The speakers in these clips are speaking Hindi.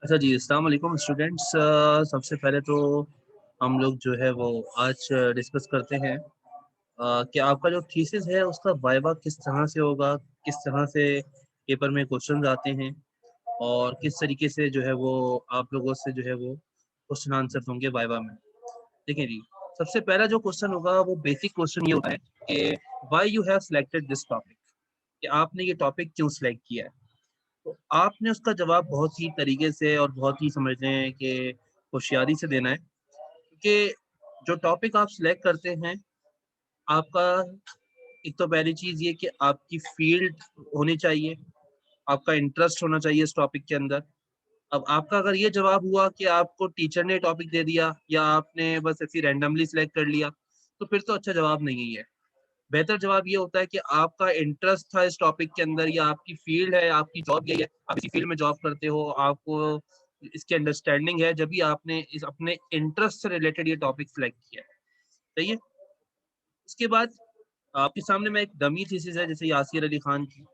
अच्छा जी, अस्सलाम वालेकुम स्टूडेंट्स। सबसे पहले तो हम लोग जो है वो आज डिस्कस करते हैं कि आपका जो थीसिस है उसका वाइवा किस तरह से होगा, किस तरह से पेपर में क्वेश्चंस आते हैं और किस तरीके से जो है वो आप लोगों से जो है वो क्वेश्चन आंसर होंगे वाइवा में। देखिए जी, सबसे पहला जो क्वेश्चन होगा वो बेसिक क्वेश्चन ये होता है कि why you have selected this topic, कि आपने ये टॉपिक क्यों सिलेक्ट किया है। तो आपने उसका जवाब बहुत ही तरीके से और बहुत ही समझ लें कि होशियारी से देना है, क्योंकि जो टॉपिक आप सिलेक्ट करते हैं आपका, एक तो पहली चीज़ ये कि आपकी फील्ड होनी चाहिए, आपका इंटरेस्ट होना चाहिए इस टॉपिक के अंदर। अब आपका अगर ये जवाब हुआ कि आपको टीचर ने टॉपिक दे दिया या आपने बस ऐसे रैंडमली सिलेक्ट कर लिया, तो फिर तो अच्छा जवाब नहीं है। बेहतर जवाब ये होता है कि आपका इंटरेस्ट था इस टॉपिक के अंदर या आपकी फील्ड है, आपकी जॉब यही है, आप इसी फील्ड में जॉब करते हो, आपको इसकी अंडरस्टैंडिंग है, जब भी आपने इस अपने इंटरेस्ट से रिलेटेड ये टॉपिक सिलेक्ट किया है। सही है। उसके बाद आपके सामने मैं एक डमी थीसिस है जैसे यासिर अली खान की,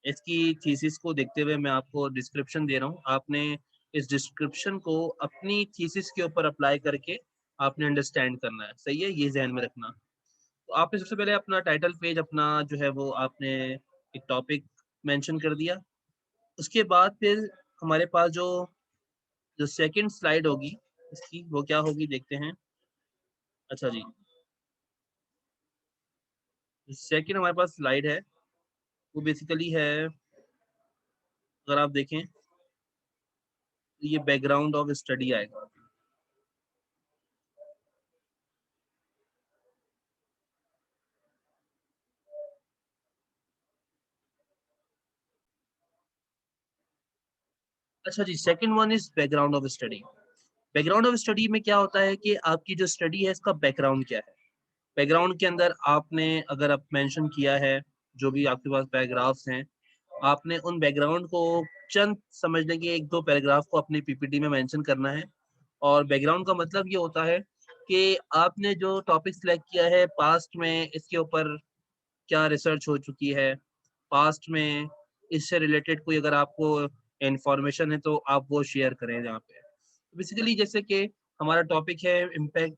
इसकी थीसिस को देखते हुए मैं आपको डिस्क्रिप्शन दे रहा हूँ। आपने इस डिस्क्रिप्शन को अपनी थीसिस के ऊपर अप्लाई करके आपने अंडरस्टैंड करना है। सही है, ये ध्यान में रखना। तो आपने सबसे पहले अपना टाइटल पेज अपना जो है वो आपने एक टॉपिक मेंशन कर दिया। उसके बाद फिर हमारे पास जो जो सेकंड स्लाइड होगी इसकी, वो क्या होगी देखते हैं। अच्छा जी, सेकंड हमारे पास स्लाइड है वो बेसिकली है, अगर आप देखें तो ये बैकग्राउंड ऑफ स्टडी आएगा। अच्छा जी, second one is background of study. Background of study में क्या होता है कि आपकी जो स्टडी है इसका बैकग्राउंड क्या है। बैकग्राउंड के अंदर आपने अगर आप मेंशन किया है जो भी आपके पास पैराग्राफ्स हैं, आपने उन बैकग्राउंड को चंद समझने के एक दो पैराग्राफ को अपनी पीपीटी में मेंशन करना है। और बैकग्राउंड का मतलब ये होता है कि आपने जो टॉपिक सिलेक्ट किया है पास्ट में इसके ऊपर क्या रिसर्च हो चुकी है, पास्ट में इससे रिलेटेड कोई अगर आपको इंफॉर्मेशन है तो आप वो शेयर करें यहाँ पे। बेसिकली जैसे कि हमारा टॉपिक है impact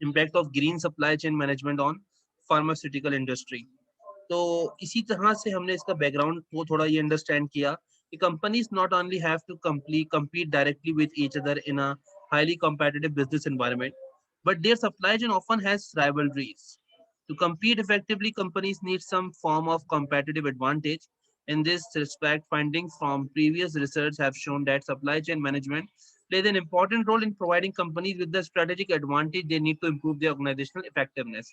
impact of green supply chain management on pharmaceutical industry. तो इसी तरह से हमने इसका बैकग्राउंड को थोड़ा ये अंडरस्टैंड किया कि companies not only have to compete directly with each other in a highly competitive business environment, but their supply chain often has rivalries. To compete effectively, companies need some form of competitive advantage. In this respect, findings from previous research have shown that supply chain management plays an important role in providing companies with the strategic advantage they need to improve their organizational effectiveness.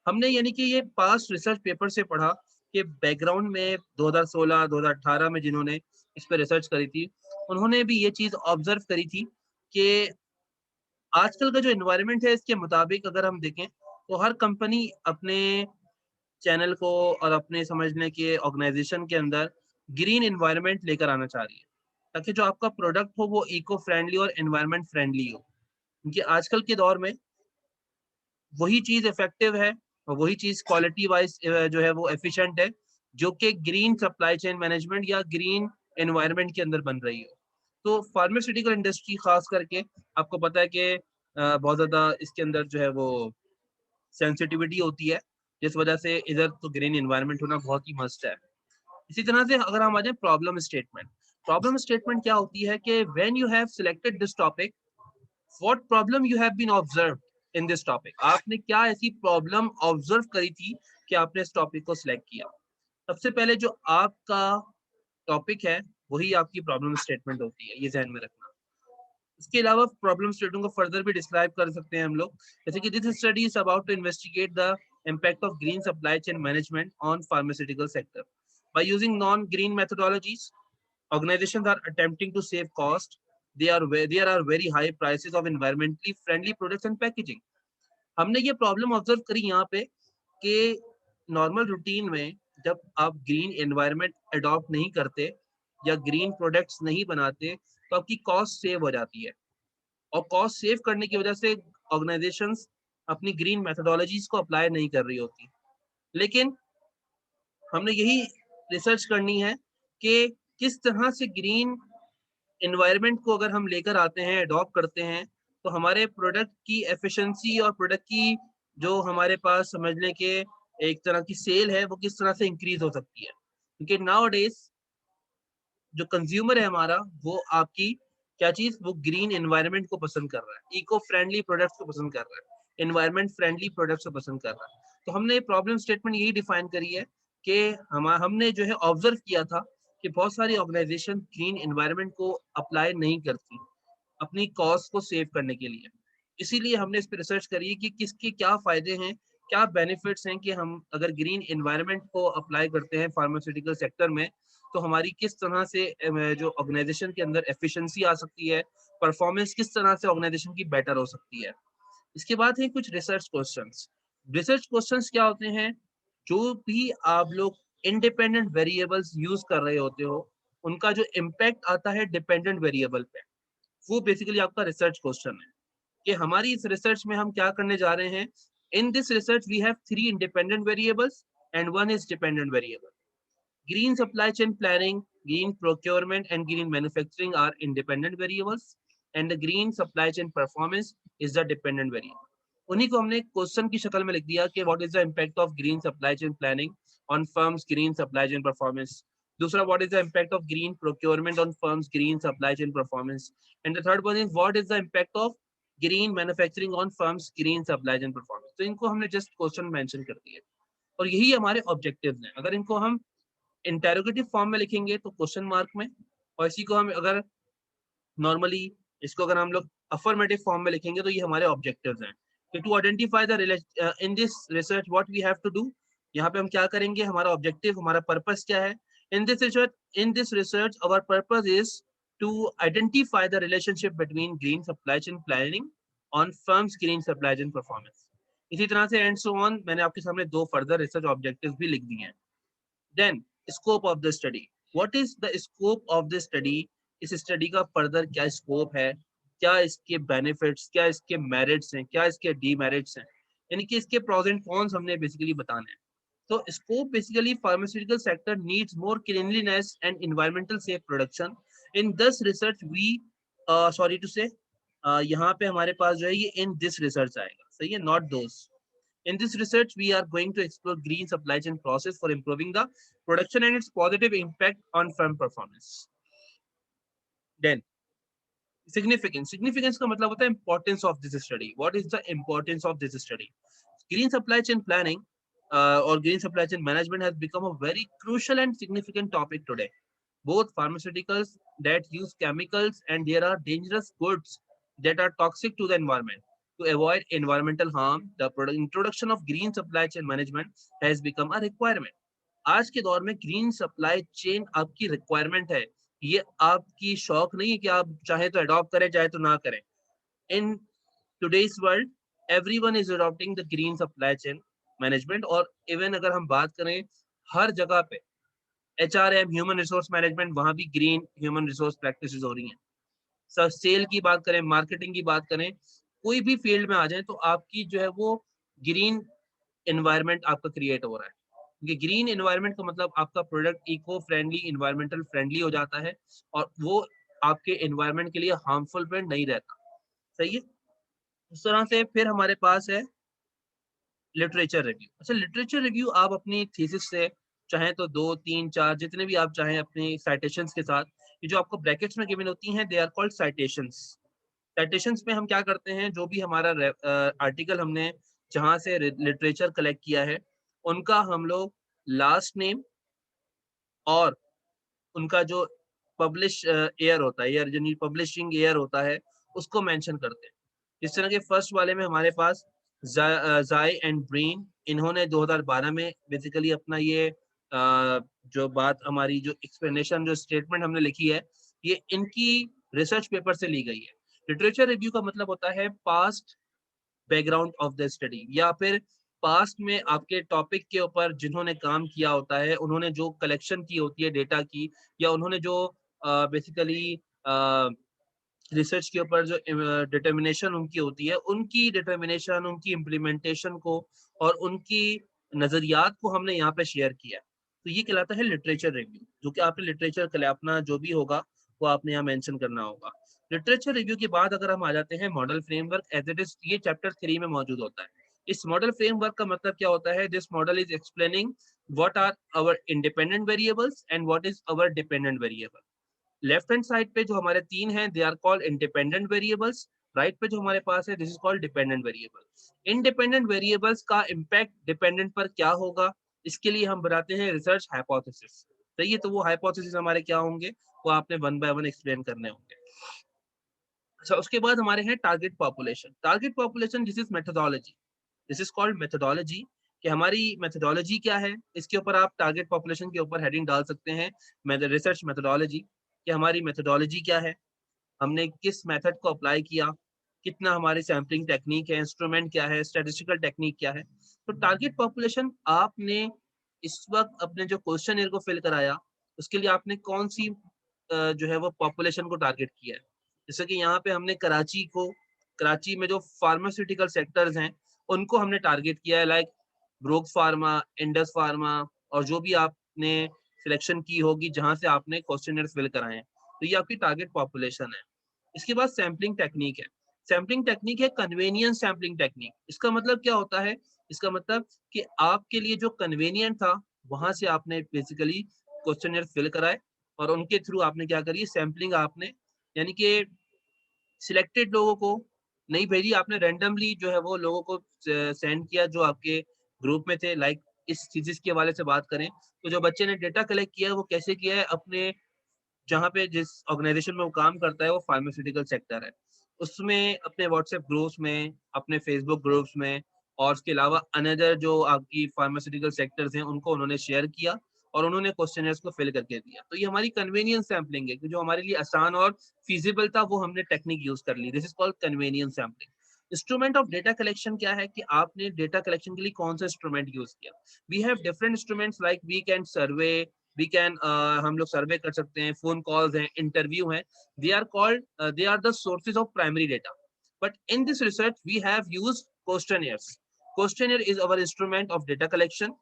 हमने यानी कि ये पास्ट रिसर्च पेपर से पढ़ा कि बैकग्राउंड में 2016-2018 में जिन्होंने इस पर रिसर्च करी थी, उन्होंने भी ये चीज ऑब्जर्व करी थी कि आजकल का जो एनवायरनमेंट है इसके मुताबिक अगर हम देखें तो हर कंपनी अपने चैनल को और अपने समझने के ऑर्गेनाइजेशन के अंदर ग्रीन एनवायरनमेंट लेकर आना चाह रही है, ताकि जो आपका प्रोडक्ट हो वो इको फ्रेंडली और एनवायरनमेंट फ्रेंडली हो। क्योंकि आजकल के दौर में वही चीज इफेक्टिव है और वही चीज क्वालिटी वाइज जो है वो एफिशिएंट है, जो कि ग्रीन सप्लाई चेन मैनेजमेंट या ग्रीन एनवायरनमेंट के अंदर बन रही हो। तो फार्मास्यूटिकल इंडस्ट्री खास करके आपको पता है कि बहुत ज्यादा इसके अंदर जो है वो सेंसिटिविटी होती है, जिस वजह से इधर तो ग्रीन एनवायरनमेंट होना बहुत ही मस्ट है। इसी तरह से अगर हम आ जाए प्रॉब्लम स्टेटमेंट, प्रॉब्लम स्टेटमेंट क्या होती है कि when you have selected this topic, what problem you have been observed in this topic. आपने क्या ऐसी प्रॉब्लम ऑब्जर्व करी थी कि आपने इस टॉपिक को सिलेक्ट किया। सबसे पहले जो आपका टॉपिक है वही आपकी प्रॉब्लम स्टेटमेंट होती है, ये ध्यान में रखना। इसके अलावा प्रॉब्लम स्टेटमेंट को फर्दर भी डिस्क्राइब कर सकते हैं हम लोग, जैसे कि this study is about to investigate the impact of green supply chain management on pharmaceutical sector. By using non-green methodologies, organizations are attempting to save cost. There are very high prices of environmentally friendly products and packaging. हमने ये प्रॉब्लम ऑब्जर्व करी यहाँ पे कि नॉर्मल रूटीन में जब आप ग्रीन एनवायरनमेंट अडॉप्ट नहीं करते या ग्रीन प्रोडक्ट्स नहीं बनाते तो आपकी कॉस्ट सेव हो जाती है, और कॉस्ट सेव करने की वजह से ऑर्गेनाइजेशंस अपनी ग्रीन मेथोडोलॉजीज को अप्लाई नहीं कर रही होती। लेकिन हमने यही रिसर्च करनी है कि किस तरह से ग्रीन इन्वायरमेंट को अगर हम लेकर आते हैं, अडॉप्ट करते हैं, तो हमारे प्रोडक्ट की एफिशिएंसी और प्रोडक्ट की जो हमारे पास समझ लें कि एक तरह की सेल है वो किस तरह से इंक्रीज हो सकती है। क्योंकि नाउ डेज जो कंज्यूमर है हमारा, वो आपकी क्या चीज, वो ग्रीन एनवायरनमेंट को पसंद कर रहा है, इको फ्रेंडली प्रोडक्ट्स को पसंद कर रहा है, एनवायरनमेंट फ्रेंडली प्रोडक्ट्स को पसंद कर रहा है। तो हमने प्रॉब्लम स्टेटमेंट यही डिफाइन करी है कि हमने जो है ऑब्जर्व किया था कि बहुत सारी ऑर्गेनाइजेशन ग्रीन एनवायरनमेंट को अप्लाई नहीं करती अपनी कॉस्ट को सेव करने के लिए। इसीलिए हमने इस पर रिसर्च करी है कि किसके क्या फायदे हैं, क्या बेनिफिट्स हैं कि हम अगर ग्रीन एनवायरनमेंट को अप्लाई करते हैं फार्मास्यूटिकल सेक्टर में, तो हमारी किस तरह से जो ऑर्गेनाइजेशन के अंदर एफिशिएंसी आ सकती है, परफॉर्मेंस किस तरह से ऑर्गेनाइजेशन की बेटर हो सकती है। इसके बाद है कुछ रिसर्च क्वेश्चंस। रिसर्च क्वेश्चंस क्या होते हैं, जो भी आप लोग इंडिपेंडेंट वेरिएबल्स यूज कर रहे होते हो, उनका जो इम्पैक्ट आता है डिपेंडेंट वेरिएबल पे, वो बेसिकली आपका रिसर्च क्वेश्चन है कि हमारी इस रिसर्च में हम क्या करने जा रहे हैं। In this research we have 3 independent variables and 1 is dependent variable. Green supply chain planning, green procurement, and green manufacturing are independent variables, and the green supply chain performance is the dependent variable. उन्हीं को हमने क्वेश्चन की शक्ल में लिख दिया कि what is the impact of green supply chain planning on firms green supply chain performance. दूसरा, what is the impact of green procurement on firms green supply chain performance. And the third one is what is the impact of green manufacturing on firms green supply chain performance. तो इनको हमने जस्ट क्वेश्चन मेंशन कर दिए और यही हमारे ऑब्जेक्टिव्स हैं। अगर इनको हम इंटेरोगेटिव फॉर्म में लिखेंगे तो क्वेश्चन मार्क में, और इसी को हम अगर नॉर्मली इसको अगर हम लोग अफर्मेटिव फॉर्म में लिखेंगे तो ये हमारे ऑब्जेक्टिव्स हैं कि to identify the in this research what we have to do. यहाँ पे हम क्या करेंगे, हमारा ऑब्जेक्टिव, हमारा पर्पस क्या है। In this research our purpose is to identify the relationship between green supply chain planning on firms green supply chain performance. इसी तरह से एंड सो ऑन मैंने आपके सामने 2 फर्दर रिसर्च ऑब्जेक्टिव्स भी लिख दिए हैं। Then scope of the study. What is the scope of the study? इस स्टडी का फर्दर क्या स्कोप है, क्या इसके बेनिफिट्स, क्या इसके मेरिट्स हैं, क्या इसके डीमेरिट्स हैं, यानी कि इसके प्रोज एंड कॉन्स हमने बेसिकली बताने हैं। तो scope basically pharmaceutical sector needs more cleanliness and environmental safe production. In this research we sorry to say यहाँ पे हमारे पास जो है ये इन दिस रिसर्च आएगा, सही है, not those. In this research, we are going to explore green supply chain process for improving the production and its positive impact on firm performance. Then, significance. Significance का मतलब होता है importance of this study. What is the importance of this study? Green supply chain planning or green supply chain management has become a very crucial and significant topic today. Both pharmaceuticals that use chemicals and there are dangerous goods that are toxic to the environment. To avoid environmental harm, the introduction of green supply chain management has become a requirement. आज के दौर में ग्रीन सप्लाई चेन आपकी रिक्वायरमेंट है, ये आपकी शौक नहीं है कि आप चाहे तो अडॉप्ट करें चाहे तो ना करें। In today's world everyone is adopting the green supply chain management. और इवन अगर हम बात करें हर जगह पे HRM ह्यूमन रिसोर्स मैनेजमेंट, वहां भी ग्रीन ह्यूमन रिसोर्स प्रैक्टिसेस हो रही हैं। सब सेल की बात करें, मार्केटिंग की बात करें, कोई भी फील्ड में आ जाए तो आपकी जो है वो ग्रीन एनवायरनमेंट आपका क्रिएट हो रहा है। क्योंकि ग्रीन एनवायरनमेंट का मतलब आपका product eco friendly, environmental friendly हो जाता है और वो आपके एनवायरनमेंट के लिए हार्मफुल पे नहीं रहता, सही है। उस तरह से फिर हमारे पास है लिटरेचर रिव्यू। अच्छा, लिटरेचर रिव्यू आप अपनी थीसिस से चाहें तो 2, 3, 4 जितने भी आप चाहें अपनी साइटेशंस के साथ, ये जो आपको ब्रैकेट्स में गिवन होती हैं they are called citations. Citations में हम क्या करते हैं, जो भी हमारा आर्टिकल हमने जहां से लिटरेचर कलेक्ट किया है उनका हम लोग लास्ट नेम और उनका जो पब्लिश ईयर होता है, ईयर यानी पब्लिशिंग ईयर होता है, उसको मेंशन करते हैं। इस तरह के फर्स्ट वाले में हमारे पास जाय एंड ब्रीन, इन्होंने 2012 में बेसिकली अपना ये जो बात हमारी जो एक्सप्लेनेशन जो स्टेटमेंट हमने लिखी है ये इनकी रिसर्च पेपर से ली गई है। लिटरेचर रिव्यू का मतलब होता है past background of the study, या फिर पास्ट में आपके टॉपिक के ऊपर जिन्होंने काम किया होता है, उन्होंने जो कलेक्शन की होती है डेटा की, या उन्होंने जो बेसिकली रिसर्च के ऊपर जो डिटर्मिनेशन उनकी होती है, उनकी डिटर्मिनेशन, उनकी इम्प्लीमेंटेशन को और उनकी नजरियात को हमने यहाँ पे शेयर किया। तो ये कहलाता है लिटरेचर रिव्यू, जो कि आपने लिटरेचर अपना जो भी होगा वो आपने यहाँ मेंशन करना होगा। लिटरेचर रिव्यू के बाद अगर हम आ जाते हैं model framework as it is, ये चैप्टर 3 में मौजूद होता है। इस मॉडल फ्रेमवर्क का मतलब क्या होता है? This model is explaining what are our independent variables and what is our dependent variable. Left hand side पे जो हमारे 3 हैं, they are called independent variables. Right पे जो हमारे पास है, this is called dependent variable. Independent variables का इम्पैक्ट डिपेंडेंट पर क्या होगा, इसके लिए हम बनाते हैं रिसर्च हाइपोथेसिस। सही है, तो वो हाइपोथेसिस हमारे क्या होंगे, वो आपने वन बाय वन एक्सप्लेन करने होंगे। अच्छा, उसके बाद हमारे हैं target population. Target population, this is methodology, this is called methodology, कि हमारी मेथोडोलॉजी क्या है। इसके ऊपर आप टारगेट पॉपुलेशन के ऊपर हेडिंग डाल सकते हैं रिसर्च मेथोडोलॉजी, कि हमारी मेथोडोलॉजी क्या है, हमने किस मेथड को अप्लाई किया, कितना हमारी सैम्पलिंग टेक्निक है, इंस्ट्रूमेंट क्या है, स्टैटिस्टिकल टेक्निक क्या है। तो टारगेट पॉपुलेशन, आपने इस वक्त अपने जो क्वेश्चन को फिल कराया, उसके लिए आपने कौन सी जो है वो पॉपुलेशन को टारगेट किया है। जैसे कि यहाँ पे हमने कराची में जो फार्मास्यूटिकल सेक्टर्स हैं उनको हमने टारगेट किया है, like broke pharma, Indus pharma, और जो भी आपने सिलेक्शन की होगी जहां से आपने क्वेश्चन फिल कराए हैं, तो ये आपकी टारगेट पॉपुलेशन है। इसके बाद सैम्पलिंग टेक्निक है। सैम्पलिंग टेक्निक है कन्वेनियंस सैम्पलिंग टेक्निक। इसका मतलब क्या होता है? इसका मतलब कि आपके लिए जो कन्वेनियंट था वहां से आपने बेसिकली क्वेश्चन फिल कराए, और उनके थ्रू आपने क्या करी, सैम्पलिंग आपने, यानी कि सिलेक्टेड लोगों को नहीं भेजी आपने, रैंडमली जो है वो लोगों को सेंड किया जो आपके ग्रुप में थे। लाइक इस चीज के हवाले से बात करें तो जो बच्चे ने डेटा कलेक्ट किया है वो कैसे किया है, अपने जहाँ पे जिस ऑर्गेनाइजेशन में वो काम करता है वो फार्मास्यूटिकल सेक्टर है, उसमें अपने व्हाट्सएप ग्रुप्स में, अपने फेसबुक ग्रुप्स में, और उसके अलावा अनदर जो आपकी फार्मास्यूटिकल सेक्टर्स हैं उनको उन्होंने शेयर किया और उन्होंने क्वेश्चनर्स को फिल करके दिया। तो ये हमारी कन्वीनियंस सैम्पलिंग है कि जो हमारे लिए आसान और फीजिबल था वो हमने टेक्निक यूज कर ली। This is called convenience sampling. Instrument of data collection क्या है कि आपने डेटा कलेक्शन के लिए कौन सा इंस्ट्रूमेंट यूज किया। We have different instruments like we can survey, we can हम लोग सर्वे कर सकते हैं, फोन कॉल्स हैं, इंटरव्यू हैं, they are called they are the sources of primary data. But in this research we have used questionnaires. Questionnaire is our instrument of data collection,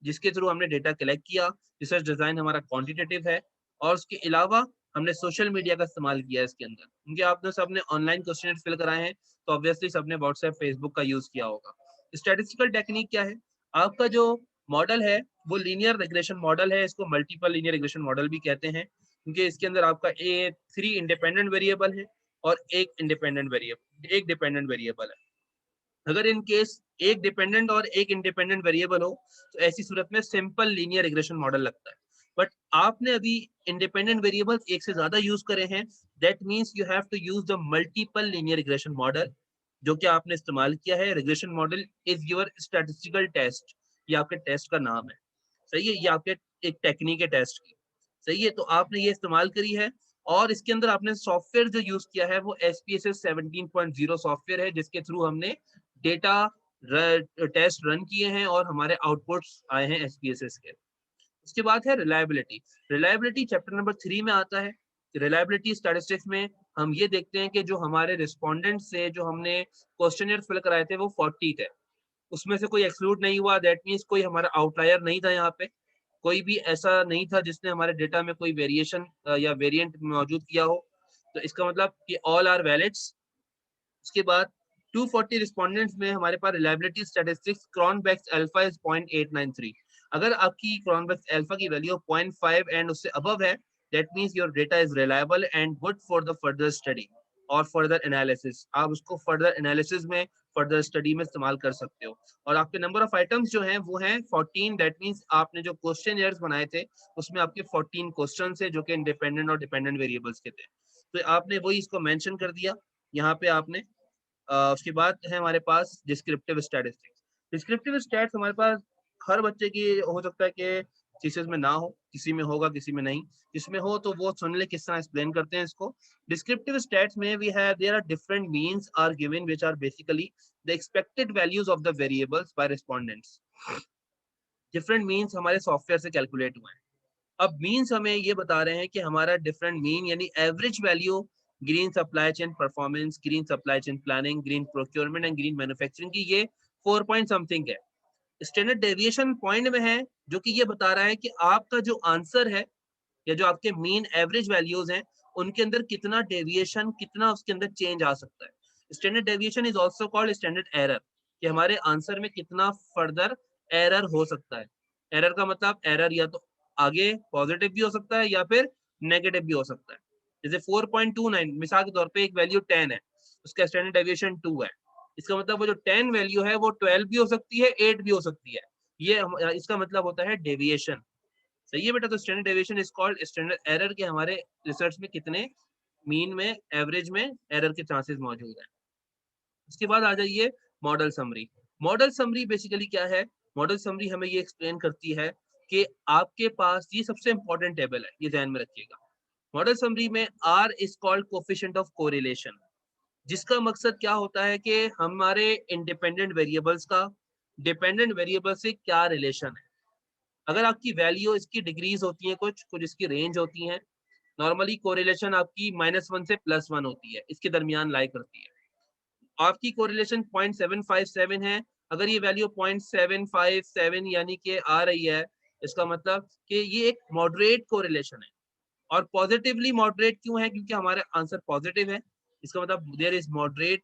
जिसके थ्रू हमने डेटा कलेक्ट किया। रिसर्च डिजाइन हमारा क्वांटिटेटिव है, और उसके अलावा हमने सोशल मीडिया का इस्तेमाल किया है इसके अंदर, क्योंकि आपने सबने ऑनलाइन क्वेश्चन फिल कराए हैं तो ऑब्वियसली सबने व्हाट्सएप फेसबुक का यूज किया होगा। स्टैटिस्टिकल टेक्निक क्या है? आपका जो मॉडल है वो लीनियर रिग्रेशन मॉडल है, इसको मल्टीपल लीनियर रिग्रेशन मॉडल भी कहते हैं, क्योंकि इसके अंदर आपका 3 इंडिपेंडेंट वेरिएबल है और एक डिपेंडेंट वेरिएबल है। अगर इन केस एक डिपेंडेंट और एक इंडिपेंडेंट वेरिएबल हो तो ऐसी सूरत में सिंपल लीनियर रिग्रेशन मॉडल लगता है। बट आपने अभी इंडिपेंडेंट वेरिएबल्स एक से ज्यादा यूज करे हैं, that means you have to use the multiple linear regression model, जो कि आपने इस्तेमाल किया है। Regression model is your statistical test, ये आपके टेस्ट का नाम है। सही है, ये आपके एक टेक्निक है टेस्ट की। सही है, तो आपने ये इस्तेमाल करी है, और इसके अंदर आपने सॉफ्टवेयर जो यूज किया है वो SPSS 17.0 सॉफ्टवेयर है, जिसके थ्रू हमने डेटा टेस्ट रन किए हैं और हमारे आउटपुट्स आए हैं SPSS के। उसके बाद है रिलायबिलिटी। रिलायबिलिटी चैप्टर नंबर 3 में आता है। रिलायबिलिटी स्टैटिस्टिक्स में हम ये देखते हैं कि जो हमारे रिस्पोंडेंट से जो हमने क्वेश्चनियर फिल कराए थे वो 40 थे, उसमें से कोई एक्सक्लूड नहीं हुआ। दैट मीन्स कोई हमारा आउटलायर नहीं था यहाँ पे, कोई भी ऐसा नहीं था जिसने हमारे डेटा में कोई वेरिएशन या वेरिएंट मौजूद किया हो। तो इसका मतलब कि ऑल आर वैलिड्स। उसके बाद 240 रिस्पोंडेंट्स में हमारे पास रिलायबिलिटी स्टैटिस्टिक्स क्रॉनबेक्स अल्फा इज 0.893। अगर आपकी क्रॉनबेक्स अल्फा की वैल्यू 0.5 एंड उससे अबव है, that means your data is reliable and good for the further study और फर्दर एनालिसिस। आप उसको फर्दर एनालिसिस में, फर्दर स्टडी में इस्तेमाल कर सकते हो। और आपके नंबर ऑफ आइटम्स जो हैं वो हैं 14। दैट मींस आपने जो क्वेश्चन बनाए थे उसमें आपके 14 क्वेश्चन है जो कि इंडिपेंडेंट और डिपेंडेंट वेरिएबल्स के थे। तो आपने वही इसको मेंशन कर दिया यहाँ पे आपने। उसके बाद है हमारे पास डिस्क्रिप्टिव स्टैटिस्टिक्स। डिस्क्रिप्टिव स्टैट्स हमारे पास हर बच्चे की हो सकता है कि थीसिस में ना हो, किसी में होगा किसी में नहीं। जिसमें हो तो वो सुन ले किस तरह एक्सप्लेन करते हैं इसको। डिस्क्रिप्टिव स्टैट्स में we have there are different means are given which are basically the expected values of the variables by respondents. Different means हमारे सॉफ्टवेयर से कैलकुलेट हुए हैं। अब मीन्स हमें ये बता रहे हैं कि हमारा डिफरेंट मीन यानी average value green supply chain performance, green supply chain planning, green procurement and green manufacturing की ये 4 पॉइंट समथिंग है। स्टैंडर्ड डेविएशन पॉइंट में है, जो कि ये बता रहा है कि आपका जो आंसर है या जो आपके मीन एवरेज वैल्यूज हैं उनके अंदर कितना डेविएशन, कितना उसके अंदर चेंज आ सकता है। Standard deviation is also called standard error, कि हमारे आंसर में कितना फर्दर एरर हो सकता है। एरर का मतलब एरर या तो आगे पॉजिटिव भी हो सकता है या फिर नेगेटिव भी हो सकता है। जैसे 4.29 मिसाल के तौर पे एक वैल्यू 10 है, उसका स्टैंडर्ड डेविएशन 2 है, इसका मतलब वो जो 10 वैल्यू है वो 12 भी हो सकती है, 8 भी हो सकती है। ये इसका मतलब होता है डेविएशन। सही है बेटा। तो standard deviation is called standard error, के हमारे रिसर्च में कितने मीन में, एवरेज में एरर के चांसेस मौजूद है। उसके बाद आ जाइए model summary. Model summary basically क्या है? मॉडल समरी हमें ये एक्सप्लेन करती है कि आपके पास ये सबसे इंपॉर्टेंट टेबल है, ये ध्यान में रखिएगा। मॉडल समरी में R is called coefficient of correlation, जिसका मकसद क्या होता है कि हमारे इंडिपेंडेंट वेरिएबल्स का डिपेंडेंट वेरिएबल से क्या रिलेशन है। अगर आपकी वैल्यू, इसकी डिग्रीज होती हैं, कुछ कुछ इसकी रेंज होती हैं। नॉर्मली कोरिलेशन आपकी -1 से +1 होती है, इसके दरमियान लाई करती है। आपकी कोरिलेशन 0.757 है, अगर ये वैल्यू 0.757 यानी कि आ रही है, इसका मतलब कि ये एक मॉडरेट कोरिलेशन है। और पॉजिटिवली मॉडरेट क्यों है? क्योंकि हमारा आंसर पॉजिटिव है, इसका मतलब देयर इज मॉडरेट।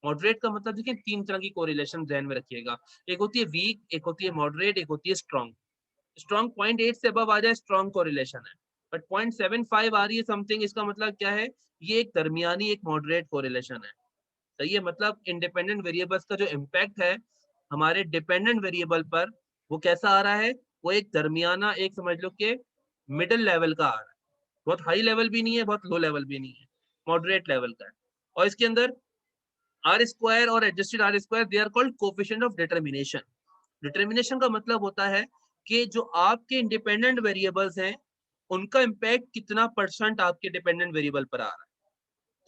मॉडरेट का मतलब देखिए, 3 तरह की कोरिलेशन ध्यान में रखिएगा, एक होती है वीक, एक होती है मॉडरेट, एक होती है स्ट्रॉन्ग। स्ट्रॉन्ग 0.8 से अबव आ जाए, स्ट्रॉन्ग कोरिलेशन है, बट 0.75 आ रही है समथिंग, इसका मतलब क्या है? ये एक दरमियानी, एक मॉडरेट कोरिलेशन है। सही है। मतलब इंडिपेंडेंट वेरिएबल्स का जो इम्पैक्ट है हमारे डिपेंडेंट वेरिएबल पर, वो कैसा आ रहा है? वो एक दरमियाना, एक समझ लो कि मिडिल लेवल का आ रहा है। बहुत हाई लेवल भी नहीं है, बहुत लो लेवल भी नहीं है, मॉडरेट लेवल का है। और इसके अंदर आर स्क्वायर और adjusted R square, they are called coefficient of determination. Determination का मतलब होता है कि जो आपके इंडिपेंडेंट वेरिएबल्स हैं, उनका इम्पैक्ट कितना % आपके डिपेंडेंट वेरिएबल पर आ रहा है।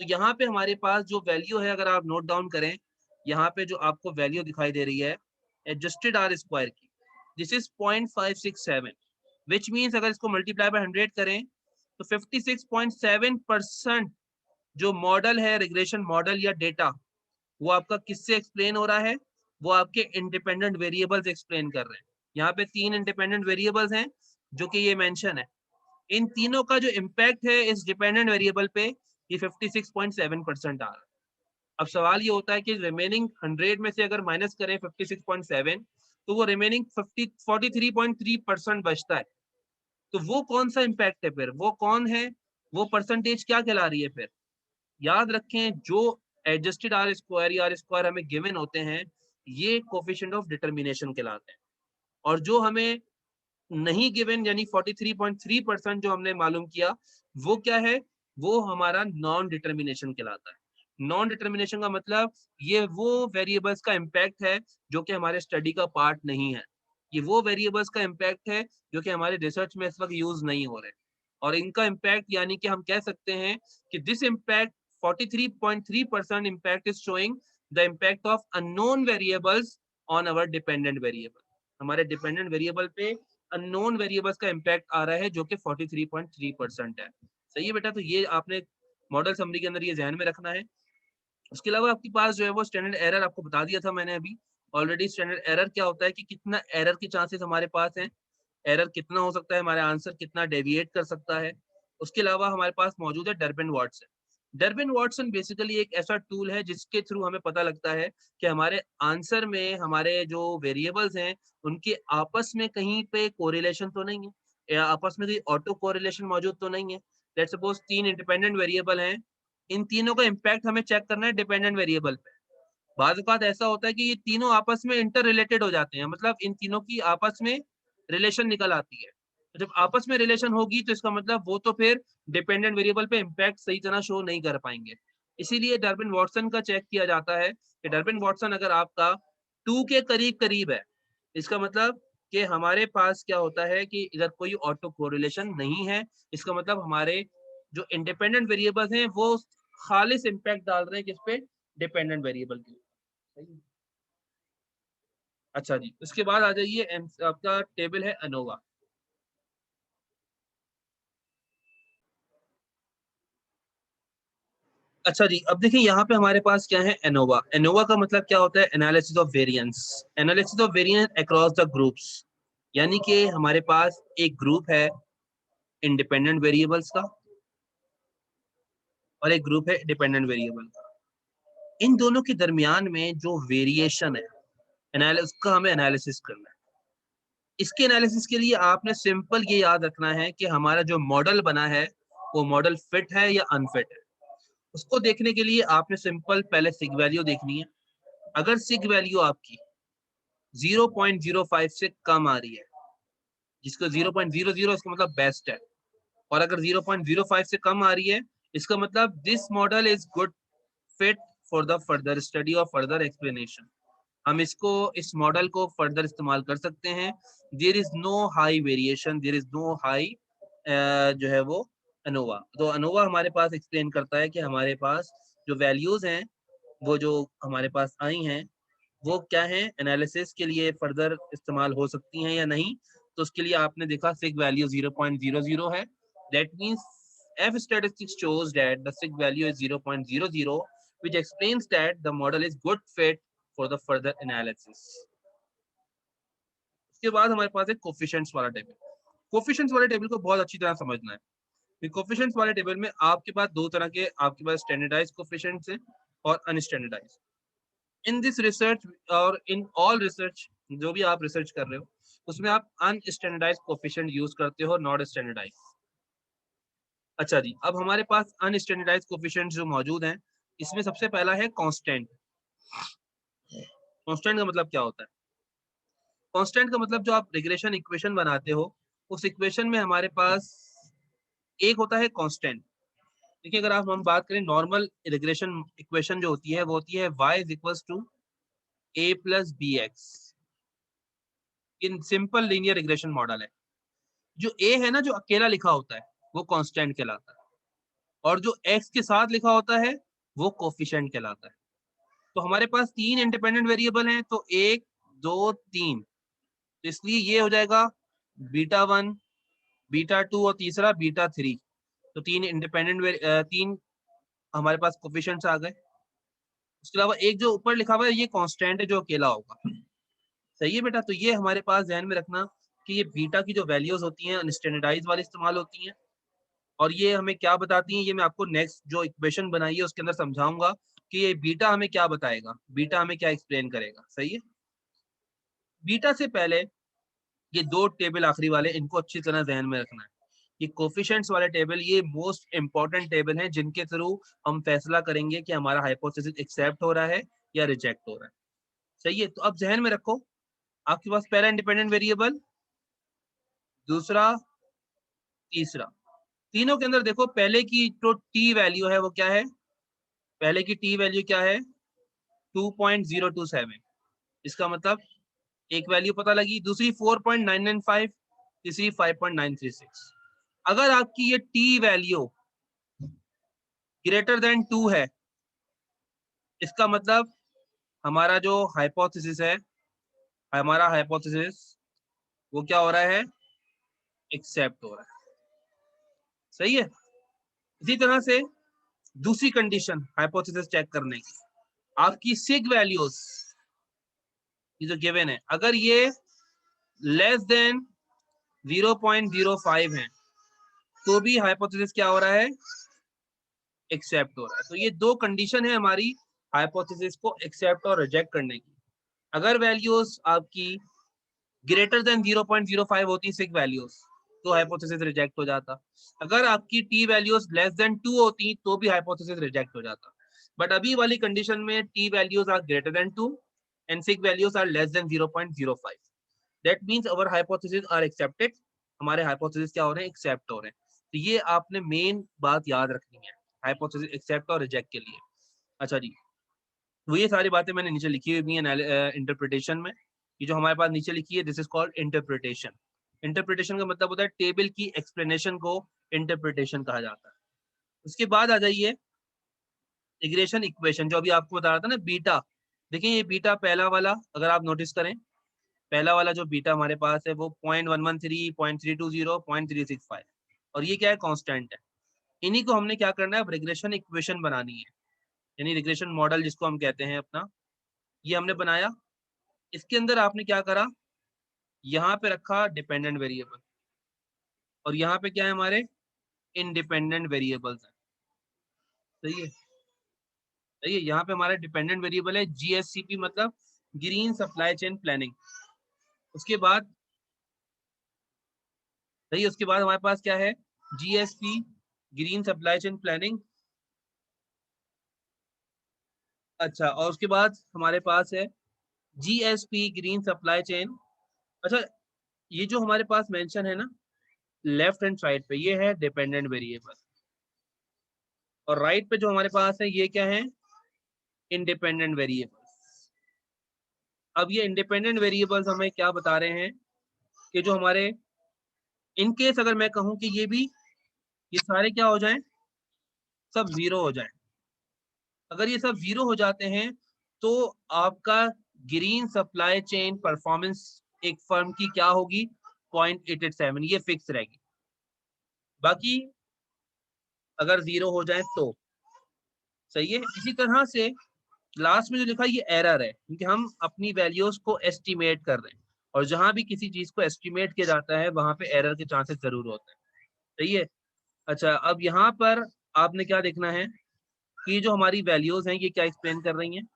तो यहाँ पे हमारे पास जो वैल्यू है, अगर आप नोट डाउन करें, यहाँ पे जो आपको वैल्यू दिखाई दे रही है एडजस्टेड आर स्क्वायर की, दिस इज 0.567, विच मीन्स अगर इसको मल्टीप्लाई बाय 100 करें तो 56.7% जो मॉडल है, रिग्रेशन मॉडल या डेटा, वो आपका किससे एक्सप्लेन हो रहा है? वो आपके इंडिपेंडेंट वेरिएबल्स एक्सप्लेन कर रहे हैं। यहाँ पे 3 इंडिपेंडेंट वेरिएबल्स हैं जो कि ये मेंशन है। इन तीनों का जो इम्पैक्ट है इस डिपेंडेंट वेरिएबल पे, ये 56.7% आ रहा है। अब सवाल ये होता है कि रिमेनिंग 100 में से अगर माइनस करें 56.7, तो वो रिमेनिंग 43.3% बचता है। तो वो कौन सा इम्पैक्ट है फिर? वो कौन है? वो परसेंटेज क्या कहला रही है फिर? याद रखें, जो एडजस्टेड आर स्क्वायर या आर स्क्वायर हमें गिवन होते हैं, ये कोफिशिएंट ऑफ डिटर्मिनेशन कहलाते हैं। और जो हमें नहीं गिवन, यानी 43.3% जो हमने मालूम किया, वो क्या है? वो हमारा नॉन डिटर्मिनेशन कहलाता है। नॉन डिटर्मिनेशन का मतलब ये वो वेरिएबल्स का इम्पैक्ट है जो कि हमारे स्टडी का पार्ट नहीं है। ये वो वेरिएबल्स का इम्पैक्ट है जो कि हमारे रिसर्च में इस वक्त यूज नहीं हो रहे, और इनका इम्पैक्ट यानी कि हम कह सकते हैं कि this impact 43.3% impact is showing the impact of unknown variables on our dependent variable। हमारे डिपेंडेंट वेरिएबल पे अननोन वेरिएबल्स का इम्पैक्ट आ रहा है जो कि 43.3% है। सही है बेटा। तो ये आपने मॉडल समरी के अंदर ये ध्यान में रखना है। उसके अलावा आपके पास जो है वो स्टैंडर्ड एरर आपको बता दिया था मैंने अभी ऑलरेडी। स्टैंडर्ड एरर क्या होता है कि कितना एरर के चांसेस हमारे पास हैं, एरर कितना हो सकता है, हमारा आंसर कितना डेविएट कर सकता है। उसके अलावा हमारे पास मौजूद है Durban Watson. Durban Watson basically एक ऐसा टूल है जिसके थ्रू हमें पता लगता है कि हमारे आंसर में हमारे जो वेरिएबल्स हैं उनके आपस में कहीं पे कोरिलेशन तो नहीं है, या आपस में कोई ऑटो कोरिलेशन मौजूद तो नहीं है। लेट्स सपोज 3 इंडिपेंडेंट वेरिएबल हैं, इन तीनों का इम्पैक्ट हमें चेक करना है डिपेंडेंट वेरिएबल पे। बाज़ औक़ात ऐसा होता है कि ये तीनों आपस में इंटर रिलेटेड हो जाते हैं, मतलब इन तीनों की आपस में रिलेशन निकल आती है। तो जब आपस में रिलेशन होगी तो इसका मतलब वो तो फिर डिपेंडेंट वेरिएबल पे इम्पैक्ट सही तरह शो नहीं कर पाएंगे। इसीलिए डर्बिन वाटसन का चेक किया जाता है कि डर्बिन वाटसन अगर आपका 2 के करीब करीब है, इसका मतलब कि हमारे पास क्या होता है कि इधर कोई ऑटो कोरिलेशन नहीं है। इसका मतलब हमारे जो इंडिपेंडेंट वेरिएबल्स हैं वो खालिस इम्पैक्ट डाल रहे हैं किस पे? डिपेंडेंट वेरिएबल के। अच्छा जी, उसके बाद आ जाइए आपका टेबल है एनोवा। अच्छा जी, अब देखिए यहाँ पे हमारे पास क्या है? एनोवा। एनोवा का मतलब क्या होता है? Analysis of variance. Analysis of variance across the groups, यानी कि हमारे पास एक ग्रुप है इंडिपेंडेंट वेरिएबल्स का, और एक ग्रुप है डिपेंडेंट वेरिएबल का। इन दोनों के दरमियान में जो वेरिएशन है उसका हमें एनालिसिस करना है। इसके एनालिसिस के लिए आपने सिंपल ये याद रखना है कि हमारा जो मॉडल बना है वो मॉडल फिट है या अनफिट है। उसको देखने के लिए आपने सिंपल पहले सिग वैल्यू देखनी है। अगर सिग वैल्यू आपकी 0.05 से कम आ रही है, जिसको 0.00 इसका मतलब बेस्ट है, और अगर 0.05 से कम आ रही है इसका मतलब this model is good fit for the further study और फर्दर एक्सप्लेनेशन। हम इसको इस मॉडल को फर्दर इस्तेमाल कर सकते हैं। There is no high variation, there is no high जो है वो अनोवा। तो अनोवा हमारे पास एक्सप्लेन करता है कि हमारे पास जो वैल्यूज हैं वो जो हमारे पास आई हैं वो क्या है, एनालिसिस के लिए फर्दर इस्तेमाल हो सकती हैं या नहीं। तो उसके लिए आपने देखा सिग वैल्यू 0.00 है, that means F statistics shows that the sig value is 0.00, which explains that the model is good fit for the further analysis. उसके बाद हमारे पास है कोफिशिएंट्स वाला टेबल। कोफिशिएंट्स वाले टेबल को बहुत अच्छी तरह समझना है। कोफिशिएंट्स वाले टेबल में आपके पास दो तरह के आपके पास स्टैंडर्डाइज्ड कोफिशिएंट्स हैं और अनस्टैंडर्डाइज्ड। इन दिस रिसर्च और इन ऑल रिसर्च, जो भी आप रिसर्च कर रहे हो उसमें आप अनस्टैंडर्डाइज्ड कोफिशिएंट यूज करते हो, नॉट स्टैंडर्डाइज्ड। अच्छा जी, अब हमारे पास अनस्टैंडर्डाइज्ड कोफिशिएंट जो मौजूद हैं, इसमें सबसे पहला है कांस्टेंट। कांस्टेंट का मतलब क्या होता है? कांस्टेंट का मतलब जो आप रिग्रेशन इक्वेशन बनाते हो उस इक्वेशन में हमारे पास एक होता है कांस्टेंट। देखिए अगर आप हम बात करें नॉर्मल रिग्रेशन इक्वेशन जो होती है वो होती है y is equals to a plus B X. In simple linear regression model है। जो a है ना, जो अकेला लिखा होता है वो कांस्टेंट कहलाता है, और जो x के साथ लिखा होता है वो कोफिशिएंट कहलाता है। तो हमारे पास तीन इंडिपेंडेंट वेरिएबल हैं, तो एक दो तीन, तो इसलिए ये हो जाएगा बीटा 1, बीटा 2 और तीसरा बीटा 3। तो तीन इंडिपेंडेंट तीन हमारे पास कोफिशिएंट्स आ गए। उसके अलावा एक जो ऊपर लिखा हुआ है ये कांस्टेंट है जो अकेला होगा। सही है बेटा? तो ये हमारे पास ध्यान में रखना कि ये बीटा की जो वैल्यूज होती हैं अनस्टैंडर्डाइज वाली इस्तेमाल होती हैं, और ये हमें क्या बताती हैं ये मैं आपको नेक्स्ट जो इक्वेशन बनाई है उसके अंदर समझाऊंगा कि ये बीटा हमें क्या बताएगा, बीटा हमें क्या एक्सप्लेन करेगा। सही है? बीटा से पहले ये दो टेबल आखिरी वाले, इनको अच्छी तरह ध्यान में रखना है। ये कोफिशिएंट्स वाले टेबल ये मोस्ट इंपॉर्टेंट टेबल हैं जिनके थ्रू हम फैसला करेंगे कि हमारा हाइपोथेसिस एक्सेप्ट हो रहा है या रिजेक्ट हो रहा है। सही है? तो अब जहन में रखो, आपके पास पहला इंडिपेंडेंट वेरिएबल, दूसरा, तीसरा। तीनों के अंदर देखो पहले की जो टी वैल्यू है वो क्या है? पहले की टी वैल्यू क्या है? 2.027। इसका मतलब एक वैल्यू पता लगी, दूसरी 4.995, तीसरी 5.936। अगर आपकी ये टी वैल्यू ग्रेटर देन 2 है, इसका मतलब हमारा जो हाइपोथेसिस है, हमारा हाइपोथेसिस वो क्या हो रहा है? एक्सेप्ट हो रहा है। सही है? इसी तरह से दूसरी कंडीशन हाइपोथेसिस चेक करने की, आपकी सिग वैल्यूज ये जो गिवन है अगर ये लेस देन 0.05 है तो भी हाइपोथेसिस क्या हो रहा है? एक्सेप्ट हो रहा है। तो ये दो कंडीशन है हमारी हाइपोथेसिस को एक्सेप्ट और रिजेक्ट करने की। अगर वैल्यूज आपकी ग्रेटर देन 0.05 होती सिग वैल्यूज तो हाइपोथेसिस रिजेक्ट हो जाता। अगर आपकी टी वैल्यूज लेस देन 2 होती तो भी हाइपोथेसिस रिजेक्ट हो जाता। बट अभी वाली कंडीशन में T values are greater than 2 and sig values are less than 0.05। That means our hypothesis are accepted. हमारे हाइपोथेसिस क्या हो रहे हैं? एक्सेप्ट हो रहे हैं। तो ये आपने मेन बात याद रखनी है हाइपोथेसिस एक्सेप्ट और रिजेक्ट के लिए। अच्छा जी, तो ये सारी बातें मैंने नीचे लिखी हुई है इंटरप्रिटेशन में। ये जो हमारे पास नीचे लिखी है this is called interpretation. Interpretation का मतलब होता है टेबल की एक्सप्लेनेशन को इंटरप्रिटेशन कहा जाता है। उसके बाद आ जाइए रिग्रेशन इक्वेशन, जो अभी आपको बता रहा था ना बीटा। देखिए ये बीटा पहला वाला अगर आप नोटिस करें, पहला वाला जो बीटा हमारे पास है वो 0.113, 0.320, 0.365, और ये क्या है? कांस्टेंट है। इन्हीं को हमने क्या करना है? अब रिग्रेशन इक्वेशन बनानी है, यानी रिग्रेशन मॉडल जिसको हम कहते हैं अपना, ये हमने बनाया। इसके अंदर आपने क्या करा? यहाँ पे रखा डिपेंडेंट वेरिएबल, और यहाँ पे क्या है? हमारे इंडिपेंडेंट वेरिएबल्स हैं। सही है, सही है। यहाँ पे हमारा डिपेंडेंट वेरिएबल है GSCP, मतलब ग्रीन सप्लाई चेन प्लानिंग। उसके बाद सही है, उसके बाद हमारे पास क्या है, GSP green supply chain planning. अच्छा, और उसके बाद हमारे पास है GSP ग्रीन सप्लाई चेन। अच्छा, ये जो हमारे पास मेंशन है ना लेफ्ट हैंड साइड पे, ये है डिपेंडेंट वेरिएबल, और राइट पे जो हमारे पास है ये क्या है, इंडिपेंडेंट वेरिएबल्स। अब ये इंडिपेंडेंट वेरिएबल्स हमें क्या बता रहे हैं कि जो हमारे, इन केस अगर मैं कहूं कि ये भी, ये सारे क्या हो जाएं, सब जीरो हो जाएं। अगर ये सब जीरो हो जाते हैं तो आपका ग्रीन सप्लाई चेन परफॉर्मेंस एक फर्म की क्या होगी, 0.887, ये फिक्स रहेगी। बाकी अगर जीरो हो जाए तो सही है। इसी तरह से लास्ट में जो लिखा है ये एरर है, क्योंकि हम अपनी वैल्यूज को एस्टिमेट कर रहे हैं, और जहां भी किसी चीज को एस्टिमेट किया जाता है वहां पे एरर के चांसेस जरूर होते हैं। सही है। अच्छा, अब यहाँ पर आपने क्या देखना है कि जो हमारी वैल्यूज हैं ये क्या एक्सप्लेन कर रही हैं।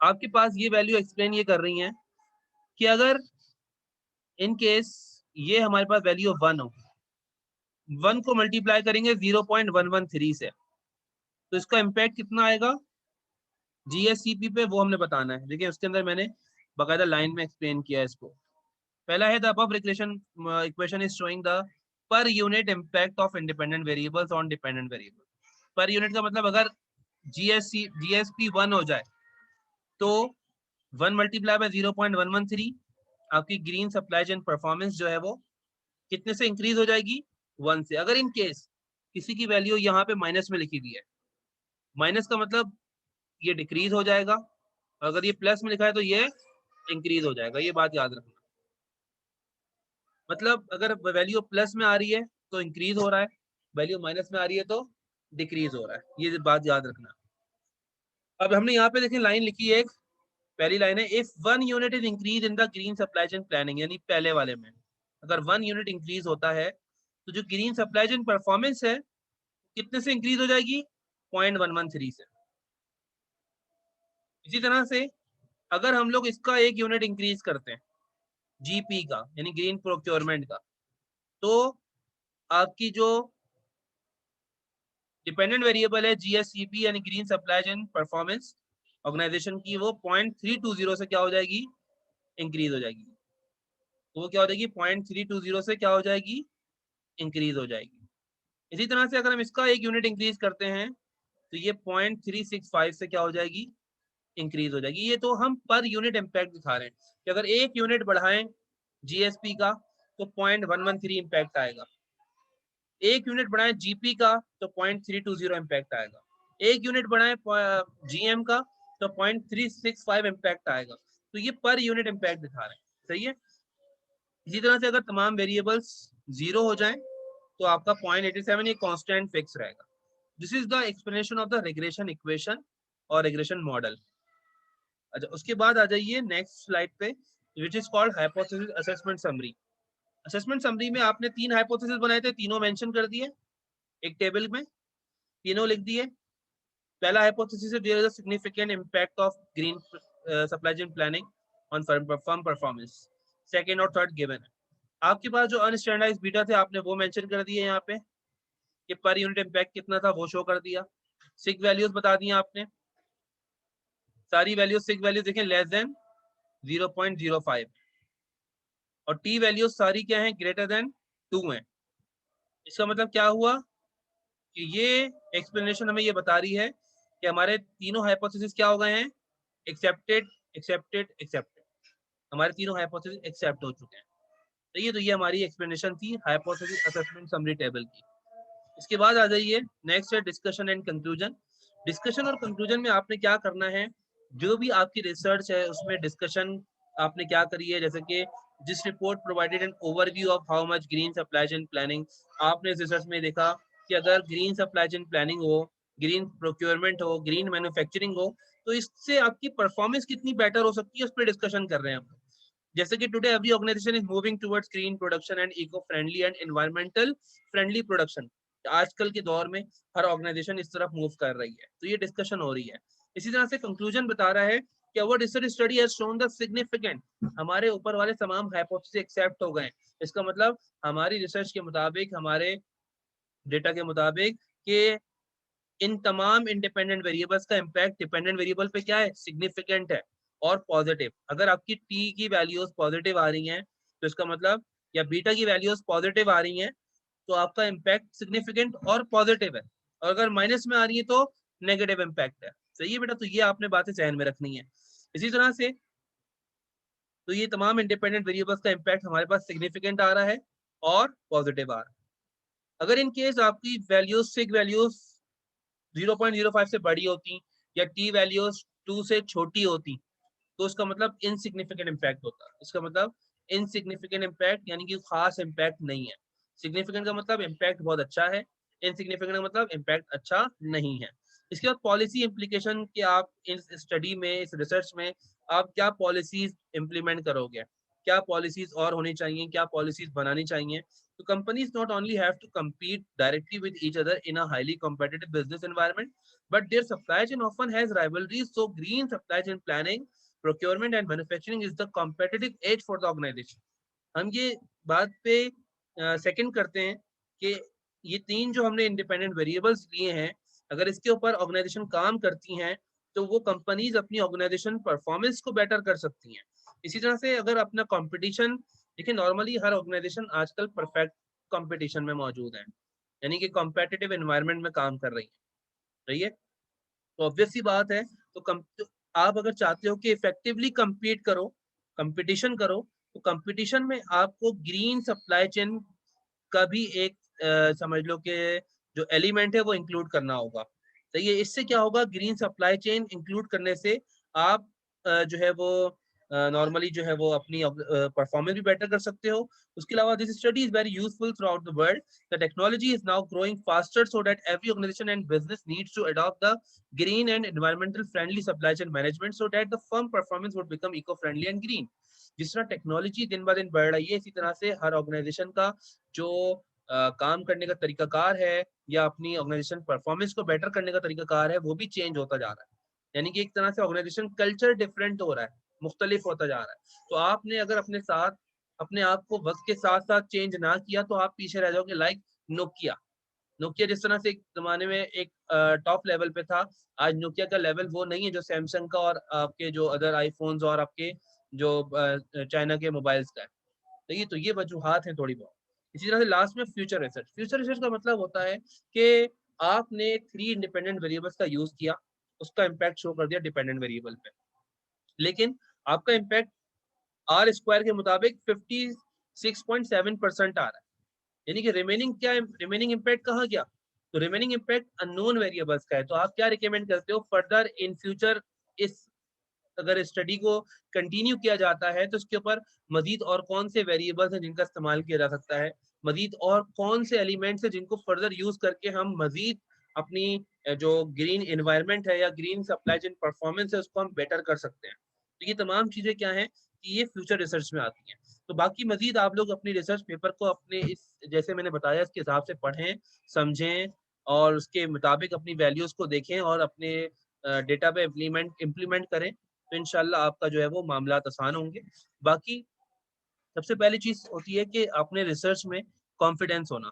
आपके पास ये वैल्यू एक्सप्लेन ये कर रही हैं कि अगर इन केस ये हमारे पास वैल्यू 1 हो, 1 को मल्टीप्लाई करेंगे 0.113 से, तो इसका इम्पैक्ट कितना आएगा GSCP पे, वो हमने बताना है। देखिए उसके अंदर मैंने बकायदा लाइन में एक्सप्लेन किया है इसको। पहला है the above regression equation is showing the per unit impact of independent variables on dependent variable. Per unit का मतलब अगर GSP 1 हो जाए तो 1 मल्टीप्लाई बाय 0.113, आपकी ग्रीन सप्लाई चेन परफॉर्मेंस जो है वो कितने से इंक्रीज हो जाएगी, 1 से। अगर इन केस किसी की वैल्यू यहाँ पे माइनस में लिखी हुई है, माइनस का मतलब ये डिक्रीज हो जाएगा, अगर ये प्लस में लिखा है तो ये इंक्रीज हो जाएगा, ये बात याद रखना। मतलब अगर वैल्यू प्लस में आ रही है तो इंक्रीज हो रहा है, वैल्यू माइनस में आ रही है तो डिक्रीज हो रहा है, ये बात याद रखना। अब हमने यहाँ पे देखें लाइन लिखी है एक, पहली लाइन है if 1 unit is increase in the green supply chain planning, यानी पहले वाले में अगर 1 यूनिट इंक्रीज होता है तो जो ग्रीन सप्लाई चेन परफॉर्मेंस है कितने से इंक्रीज हो जाएगी, 0.113 से। इसी तरह से अगर हम लोग इसका 1 यूनिट इंक्रीज करते हैं GP का, यानी ग्रीन प्रोक्योरमेंट का, तो आपकी जो डिपेंडेंट वेरिएबल है GSCP यानी green supply chain performance organization की, वो 0.320 से क्या हो जाएगी, इंक्रीज हो जाएगी। तो वो क्या हो जाएगी, 0.320 से क्या हो जाएगी, इंक्रीज हो जाएगी। इसी तरह से अगर हम इसका 1 यूनिट इंक्रीज करते हैं तो ये 0.365 से क्या हो जाएगी, इंक्रीज हो जाएगी। ये तो हम पर यूनिट इम्पैक्ट दिखा रहे हैं कि अगर 1 यूनिट बढ़ाएं GSP का तो 0.113 इम्पैक्ट आएगा, 1 यूनिट बढ़ाएं GP का तो 0.320 इम्पैक्ट आएगा, 1 यूनिट बढ़ाएं GM का तो 0.365 इम्पैक्ट आएगा। तो ये पर यूनिट इम्पैक्ट दिखा रहे हैं। सही है। इसी तरह से अगर तमाम वेरिएबल्स जीरो हो जाएं तो आपका 0.87 ये कांस्टेंट फिक्स रहेगा। This is the explanation of the regression equation और रिग्रेशन मॉडल। अच्छा, उसके बाद आ जाइए नेक्स्ट स्लाइड पे, which is called hypothesis assessment summary. Assessment summary में आपने 3 हाइपोथेसिस बनाए थे, तीनों मेंशन कर दिए एक टेबल में, तीनों लिख दिए। पहला हाइपोथेसिस है there is a significant impact of green supply chain planning on firm performance. Second और थर्ड गिवन है। आपके पास जो अनस्टैंडर्डाइज्ड बीटा थे आपने वो मेंशन कर दिए यहाँ पे कि पर यूनिट इम्पैक्ट कितना था वो शो कर दिया। सिग वैल्यूज बता दिए आपने, सारी वैल्यूज सिग वैल्यूज देखें लेस देन 0.05, और टी वैल्यूज सारी क्या है, ग्रेटर देन 2 है। इसका मतलब क्या हुआ कि ये एक्सप्लेनेशन हमें ये बता रही है कि हमारे तीनों हाइपोथेसिस क्या हो गए हैं, एक्सेप्टेड एक्सेप्टेड एक्सेप्टेड, हमारे तीनों हाइपोथेसिस एक्सेप्ट हो चुके हैं। तो ये हमारी एक्सप्लेनेशन थी हाइपोथेसिस असेसमेंट समरी टेबल की। इसके बाद आ जाइए नेक्स्ट है डिस्कशन एंड कंक्लूजन। डिस्कशन और कंक्लूजन में आपने क्या करना है, जो भी आपकी रिसर्च है उसमें डिस्कशन आपने क्या करी है, जैसे कि जिस report provided an overview of how much green supply chain planning, आपने इस रिसर्च में देखा कि अगर ग्रीन सप्लाई चेन प्लानिंग हो, ग्रीन प्रोक्योरमेंट हो, ग्रीन मैन्युफैक्चरिंग हो, तो इससे आपकी परफॉर्मेंस कितनी बेटर हो सकती है, उस पर डिस्कशन कर रहे हैं हम। जैसे कि today every organization is moving towards green production and eco friendly and environmental friendly production. आजकल के दौर में हर ऑर्गेनाइजेशन इस तरफ मूव कर रही है, तो ये डिस्कशन हो रही है। इसी तरह से कंक्लूजन बता रहा है कि our research study has shown the significant, हमारे ऊपर वाले तमाम हाइपोथेसिस एक्सेप्ट हो गए। इसका मतलब हमारी रिसर्च के मुताबिक, हमारे डेटा के मुताबिक, कि इन तमाम इंडिपेंडेंट वेरिएबल्स का इम्पैक्ट डिपेंडेंट वेरिएबल पे क्या है, सिग्निफिकेंट है और पॉजिटिव। अगर आपकी टी की वैल्यूज पॉजिटिव आ रही हैं तो इसका मतलब, या बीटा की वैल्यूज पॉजिटिव आ रही हैं तो आपका इम्पैक्ट सिग्निफिकेंट और पॉजिटिव है, और अगर माइनस में आ रही है तो नेगेटिव इम्पैक्ट है। सही है बेटा, तो ये आपने बातें ध्यान में रखनी है। इसी तरह से तो ये तमाम इंडिपेंडेंट वेरिएबल्स का इम्पैक्ट हमारे पास सिग्निफिकेंट आ रहा है और पॉजिटिव आ रहा है। अगर इन केस आपकी वैल्यूज सिग वैल्यूज 0.05 से बड़ी होती या टी वैल्यूज 2 से छोटी होती तो उसका मतलब इनसिग्निफिकेंट इम्पैक्ट होता है। इसका मतलब इनसिग्निफिकेंट इम्पैक्ट यानी कि खास इम्पैक्ट नहीं है। सिग्निफिकेंट का मतलब इम्पैक्ट बहुत अच्छा है, इनसिग्निफिकेंट का मतलब इम्पैक्ट अच्छा नहीं है। इसके बाद पॉलिसी इम्प्लीकेशन, कि आप इस स्टडी में, इस रिसर्च में आप क्या पॉलिसीज इम्प्लीमेंट करोगे, क्या पॉलिसीज और होनी चाहिए, क्या पॉलिसीज बनानी चाहिए। तो companies not only have to compete directly with each other in a highly competitive business environment, but their supply chain often has rivalries, so green supply chain planning, procurement and manufacturing is the competitive edge for the organization. हम ये बात पे सेकंड करते हैं कि ये तीन जो हमने इंडिपेंडेंट वेरिएबल्स लिए हैं, अगर इसके ऊपर ऑर्गेनाइजेशन काम करती हैं तो वो कंपनीज अपनी ऑर्गेनाइजेशन परफॉर्मेंस को बेटर कर सकती हैं। इसी तरह से अगर अपना कंपटीशन, देखिए नॉर्मली हर ऑर्गेनाइजेशन आजकल परफेक्ट कंपटीशन में मौजूद है, यानी कि कॉम्पिटिटिव एनवायरनमेंट में काम कर रही है। सही है, तो ऑब्वियस सी बात है, तो आप अगर चाहते हो कि इफेक्टिवली compete करो, कंपटीशन करो, तो कंपटीशन में आपको ग्रीन सप्लाई चेन का भी एक समझ लो कि जो एलिमेंट है वो इंक्लूड करना होगा। तो ये इससे क्या होगा, ग्रीन सप्लाई चेन इंक्लूड करने से आप जो है वो नॉर्मली जो है वो अपनी परफॉर्मेंस भी बेटर कर सकते हो। उसके अलावा this study is very useful throughout the world, the technology is now growing faster so that every organization and business needs to adopt the green and environmental friendly supply chain management so that the firm performance would become eco friendly and green। जिस तरह टेक्नोलॉजी दिन ब दिन बढ़ रही है, इसी तरह से हर ऑर्गेनाइजेशन का जो काम करने का तरीकाकार है या अपनी ऑर्गेनाइजेशन परफॉर्मेंस को बेटर करने का तरीकाकार है वो भी चेंज होता जा रहा है। यानी कि एक तरह से ऑर्गेनाइजेशन कल्चर डिफरेंट हो रहा है, मुख्तलिफ होता जा रहा है। तो आपने अगर अपने साथ अपने आप को वक्त के साथ साथ चेंज ना किया तो आप पीछे रह जाओगे। लाइक नोकिया, नोकिया जिस तरह से एक जमाने में एक टॉप लेवल पे था, आज नोकिया का लेवल वो नहीं है जो सैमसंग का और आपके जो अदर आईफोन्स और आपके जो चाइना के मोबाइल्स का है। देखिए, तो ये वजूहात हैं थोड़ी बहुत। इसी तरह से लास्ट में फ्यूचर रिसर्च, फ्यूचर रिसर्च का मतलब होता है कि आपने 3 इंडिपेंडेंट वेरिएबल्स का यूज किया, उसका इम्पैक्ट शो कर दिया डिपेंडेंट वेरिएबल पे, लेकिन आपका इम्पैक्ट आर स्क्वायर के मुताबिक 56.7% आ रहा है। यानी कि रिमेनिंग क्या है, रिमेनिंग इम्पैक्ट कहाँ गया, तो रिमेनिंग इम्पैक्ट अननोन वेरिएबल्स का है। तो आप क्या रिकमेंड करते हो फर्दर इन फ्यूचर, इस अगर स्टडी को कंटिन्यू किया जाता है तो इसके ऊपर मजीद और कौन से वेरिएबल्स हैं जिनका इस्तेमाल किया जा सकता है, मजीद और कौन से एलिमेंट्स हैं जिनको फर्दर यूज करके हम मजीद अपनी जो ग्रीन एनवायरनमेंट है या ग्रीन सप्लाई चेन परफॉर्मेंस है उसको हम बेटर कर सकते हैं। तो ये तमाम चीजें क्या हैं कि ये फ्यूचर रिसर्च में आती हैं। तो बाकी मजीद आप लोग अपनी रिसर्च पेपर को अपने इस, जैसे मैंने बताया, इसके हिसाब से पढ़ें, समझें और उसके मुताबिक अपनी वैल्यूज को देखें और अपने डेटा पे इम्प्लीमेंट करें, तो इंशाल्लाह आपका जो है वो मामला आसान होंगे। बाकी सबसे पहली चीज होती है कि अपने रिसर्च में कॉन्फिडेंस होना,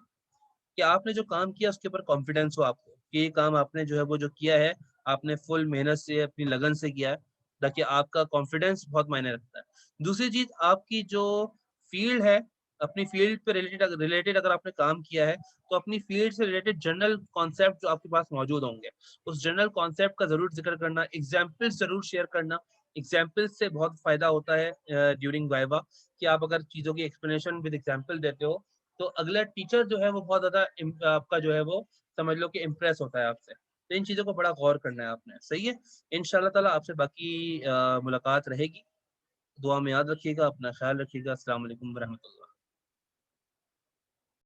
कि आपने जो काम किया उसके ऊपर कॉन्फिडेंस हो आपको कि ये काम आपने जो है वो जो किया है आपने फुल मेहनत से अपनी लगन से किया है, ताकि आपका कॉन्फिडेंस बहुत मायने रखता है। दूसरी चीज, आपकी जो फील्ड है, अपनी फील्ड पे रिलेटेड अगर आपने काम किया है तो अपनी फील्ड से रिलेटेड जनरल कॉन्सेप्ट जो आपके पास मौजूद होंगे उस जनरल कॉन्सेप्ट का जरूर जिक्र करना, एग्जाम्पल्स जरूर शेयर करना। एग्जाम्पल्स से बहुत फायदा होता है ड्यूरिंग वाइवा, कि आप अगर चीजों की एक्सप्लेनेशन विद एग्जाम्पल देते हो तो अगला टीचर जो है वो बहुत ज्यादा आपका जो है वो समझ लो कि इम्प्रेस होता है आपसे। तो इन चीजों को बड़ा गौर करना है आपने। सही है, इंशाल्लाह ताला आपसे बाकी मुलाकात रहेगी। दुआ में याद रखिएगा, अपना ख्याल रखिएगा। अस्सलाम वालेकुम रहमतुल्लाह।